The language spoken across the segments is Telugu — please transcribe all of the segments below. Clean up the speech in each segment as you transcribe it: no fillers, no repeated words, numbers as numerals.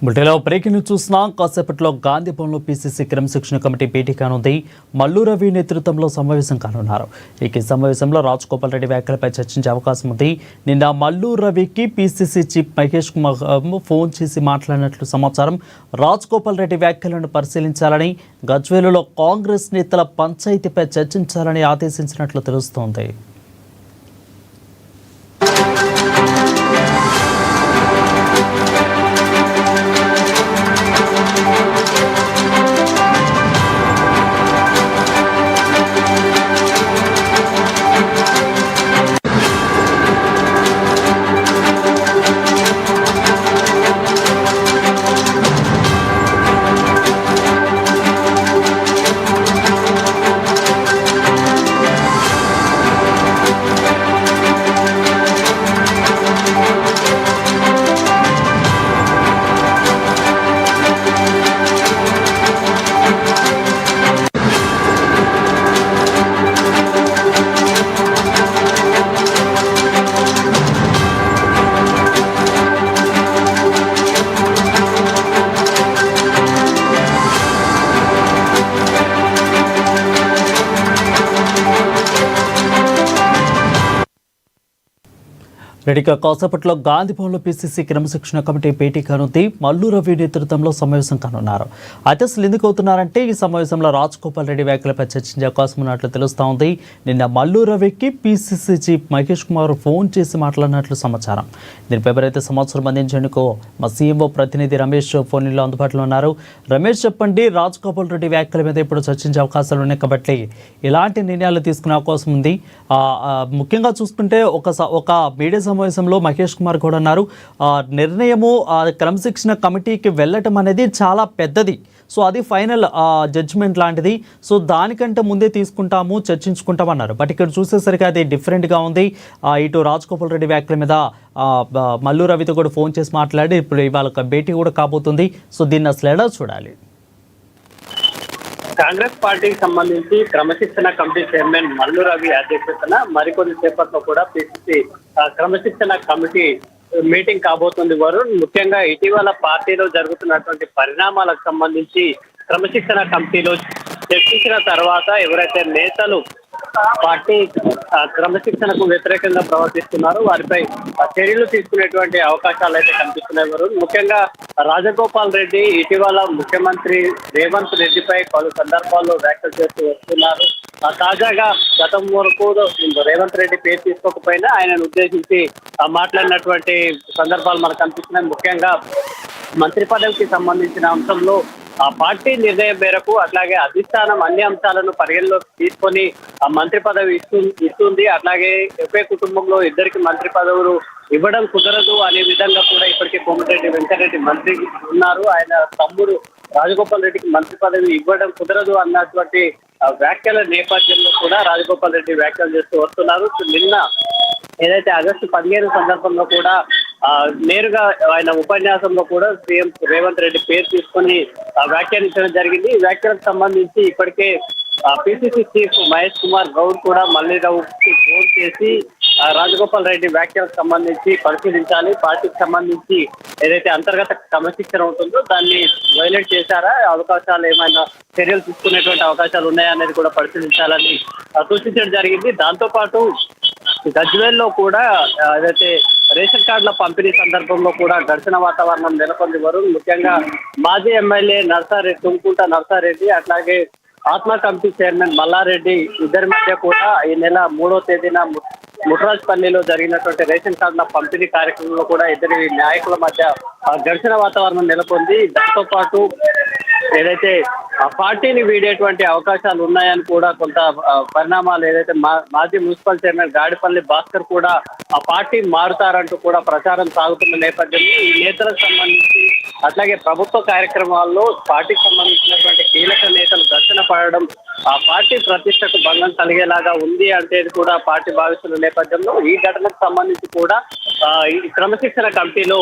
బుల్టెలో బ్రేకింగ్ న్యూస్ చూస్తున్నాం. కాసేపట్లో గాంధీ భవన్లో పీసీసీ క్రమశిక్షణ కమిటీ భేటీ కానుంది. మల్లు రవి నేతృత్వంలో సమావేశం కానున్నారు. ఈ సమావేశంలో రాజగోపాల్ రెడ్డి వ్యాఖ్యలపై చర్చించే అవకాశం ఉంది. నిన్న మల్లు రవికి PCC chief Mahesh Kumar phone చేసి మాట్లాడినట్లు సమాచారం. రాజగోపాల్ రెడ్డి వ్యాఖ్యలను పరిశీలించాలని, గజ్వేలులో కాంగ్రెస్ నేతల పంచాయతీపై చర్చించాలని ఆదేశించినట్లు తెలుస్తోంది. రెడ్డిగా కాసేపట్లో గాంధీ భవన్లో పీసీసీ క్రమశిక్షణ కమిటీ భేటీ కానుంది. మల్లు రవి నేతృత్వంలో సమావేశం కానున్నారు. అయితే అసలు ఎందుకు అవుతున్నారంటే ఈ సమావేశంలో రాజగోపాల్ రెడ్డి వ్యాఖ్యలపై చర్చించే అవకాశం ఉన్నట్లు తెలుస్తూ ఉంది. నిన్న మల్లు రవికి PCC chief Mahesh Kumar phone చేసి మాట్లాడినట్లు సమాచారం. దీనిపై అయితే సమాచారం అందించేందుకు మా సీఎంఓ ప్రతినిధి రమేష్ ఫోన్లో అందుబాటులో ఉన్నారు. రమేష్, చెప్పండి, రాజగోపాల్ రెడ్డి వ్యాఖ్యల మీద ఇప్పుడు చర్చించే అవకాశాలు ఉన్నాయి కాబట్టి ఎలాంటి నిర్ణయాలు తీసుకునే అవకాశం ఉంది? ముఖ్యంగా చూసుకుంటే ఒక మీడియా సమావేశంలో మహేష్ కుమార్ కూడా అన్నారు, నిర్ణయము క్రమశిక్షణ కమిటీకి వెళ్ళటం అనేది చాలా పెద్దది. సో అది ఫైనల్ జడ్జిమెంట్ లాంటిది. సో దానికంటే ముందే తీసుకుంటాము, చర్చించుకుంటామన్నారు. బట్ ఇక్కడ చూసేసరికి అది డిఫరెంట్గా ఉంది. ఇటు రాజగోపాల్ రెడ్డి వ్యాఖ్యల మీద మల్లు రవితో కూడా ఫోన్ చేసి మాట్లాడి ఇప్పుడు ఇవాళ భేటీ కూడా కాబోతుంది. సో దీన్ని అసలు ఎలా చూడాలి? కాంగ్రెస్ పార్టీకి సంబంధించి క్రమశిక్షణ కమిటీ చైర్మన్ మల్లు రవి అధ్యక్షతన మరికొన్ని సేపట్లో కూడా పిసిసి క్రమశిక్షణ కమిటీ మీటింగ్ కాబోతుంది. వరుణ్, ముఖ్యంగా ఇటీవల పార్టీలో జరుగుతున్నటువంటి పరిణామాలకు సంబంధించి క్రమశిక్షణ కమిటీలో చర్చించిన తర్వాత ఎవరైతే నేతలు పార్టీ క్రమశిక్షణకు వ్యతిరేకంగా ప్రవర్తిస్తున్నారు వారిపై చర్యలు తీసుకునేటువంటి అవకాశాలు అయితే కనిపిస్తున్నాయి. వరుణ్, ముఖ్యంగా రాజగోపాల్ రెడ్డి ఇటీవల ముఖ్యమంత్రి రేవంత్ రెడ్డిపై పలు సందర్భాల్లో వ్యాఖ్యలు చేస్తూ వస్తున్నారు. తాజాగా గతం వరకు రేవంత్ రెడ్డి పేరు తీసుకోకపోయినా ఆయనను ఉద్దేశించి మాట్లాడినటువంటి సందర్భాలు మనకు కనిపిస్తున్నాయి. ముఖ్యంగా మంత్రి పదవికి సంబంధించిన అంశంలో ఆ పార్టీ నిర్ణయం మేరకు అట్లాగే అధిష్టానం అన్ని అంశాలను పరిగణలోకి తీసుకొని ఆ మంత్రి పదవి ఇస్తుంది. అట్లాగే ఒకే కుటుంబంలో ఇద్దరికి మంత్రి పదవులు ఇవ్వడం కుదరదు అనే విధంగా కూడా ఇప్పటికే కోమటిరెడ్డి వెంకటరెడ్డి మంత్రి ఉన్నారు. ఆయన తమ్ముడు రాజగోపాల్ రెడ్డికి మంత్రి పదవి ఇవ్వడం కుదరదు అన్నటువంటి వ్యాఖ్యల నేపథ్యంలో కూడా రాజగోపాల్ రెడ్డి వ్యాఖ్యలు చేస్తూ వస్తున్నారు. నిన్న ఏదైతే ఆగస్టు 15 సందర్భంలో కూడా నేరుగా ఆయన ఉపన్యాసంలో కూడా సీఎం రేవంత్ రెడ్డి పేరు తీసుకొని వ్యాఖ్యానించడం జరిగింది. ఈ వ్యాఖ్యలకు సంబంధించి ఇప్పటికే పిసిసి చీఫ్ మహేష్ కుమార్ గౌడ్ కూడా మల్లు రవికి ఫోన్ చేసి రాజగోపాల్ రెడ్డి వ్యాఖ్యలకు సంబంధించి పరిశీలించాలి, పార్టీకి సంబంధించి ఏదైతే అంతర్గత క్రమశిక్షణ ఉంటుందో దాన్ని వైలేట్ చేశారా, అవకాశాలు ఏమైనా చర్యలు తీసుకునేటువంటి అవకాశాలు ఉన్నాయా అనేది కూడా పరిశీలించాలని సూచించడం జరిగింది. దాంతోపాటు గజ్వేల్లో కూడా ఏదైతే రేషన్ కార్డుల పంపిణీ సందర్భంలో కూడా ఘర్షణ వాతావరణం నెలకొంది. వరుణ్, ముఖ్యంగా మాజీ ఎమ్మెల్యే తుమ్కుంట నర్సారెడ్డి అట్లాగే ఆత్మ కమిటీ చైర్మన్ మల్లారెడ్డి ఇద్దరి మధ్య కూడా ఈ నెల 3వ తేదీన ముట్రాజ్పల్లిలో జరిగినటువంటి రేషన్ కార్డుల పంపిణీ కార్యక్రమంలో కూడా ఇద్దరి నాయకుల మధ్య ఘర్షణ వాతావరణం నెలకొంది. దాంతో పాటు ఏదైతే ఆ పార్టీని వీడేటువంటి అవకాశాలు ఉన్నాయని కూడా కొంత పరిణామాలు ఏదైతే మాజీ మున్సిపల్ చైర్మన్ గాడిపల్లి భాస్కర్ కూడా ఆ పార్టీ మారుతారంటూ కూడా ప్రచారం సాగుతున్న నేపథ్యంలో ఈ నేతలకు సంబంధించి అట్లాగే ప్రభుత్వ కార్యక్రమాల్లో పార్టీకి సంబంధించినటువంటి కీలక నేతలు ఘర్షణ పడడం ఆ పార్టీ ప్రతిష్టకు భంగం కలిగేలాగా ఉంది అంటే కూడా పార్టీ భావిస్తున్న నేపథ్యంలో ఈ ఘటనకు సంబంధించి కూడా ఈ క్రమశిక్షణ కమిటీలో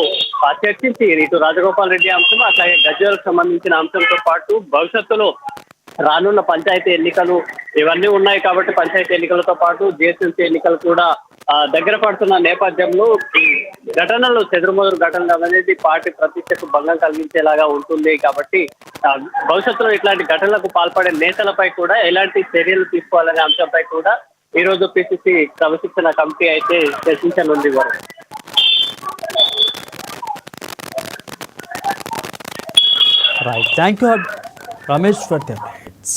చర్చించి ఇటు రాజగోపాల్ రెడ్డి అంశం అట్లాగే గజ్వేల్కు సంబంధించిన అంశంతో పాటు భవిష్యత్తులో రానున్న పంచాయతీ ఎన్నికలు ఇవన్నీ ఉన్నాయి కాబట్టి పంచాయతీ ఎన్నికలతో పాటు జిహెచ్ఎంసీ ఎన్నికలు కూడా దగ్గర పడుతున్న నేపథ్యంలో ఈ ఘటనలు చెదురుమదురు ఘటనలు అనేది పార్టీ ప్రతిష్టకు భంగం కలిగించేలాగా ఉంటుంది కాబట్టి భవిష్యత్తులో ఇట్లాంటి ఘటనలకు పాల్పడే నేతలపై కూడా ఎలాంటి చర్యలు తీసుకోవాలనే అంశంపై కూడా ఈ రోజు పిసిసి క్రమశిక్షణ కమిటీ అయితే చర్చించనుంది వారు. Right, thank you Ramesh for the updates.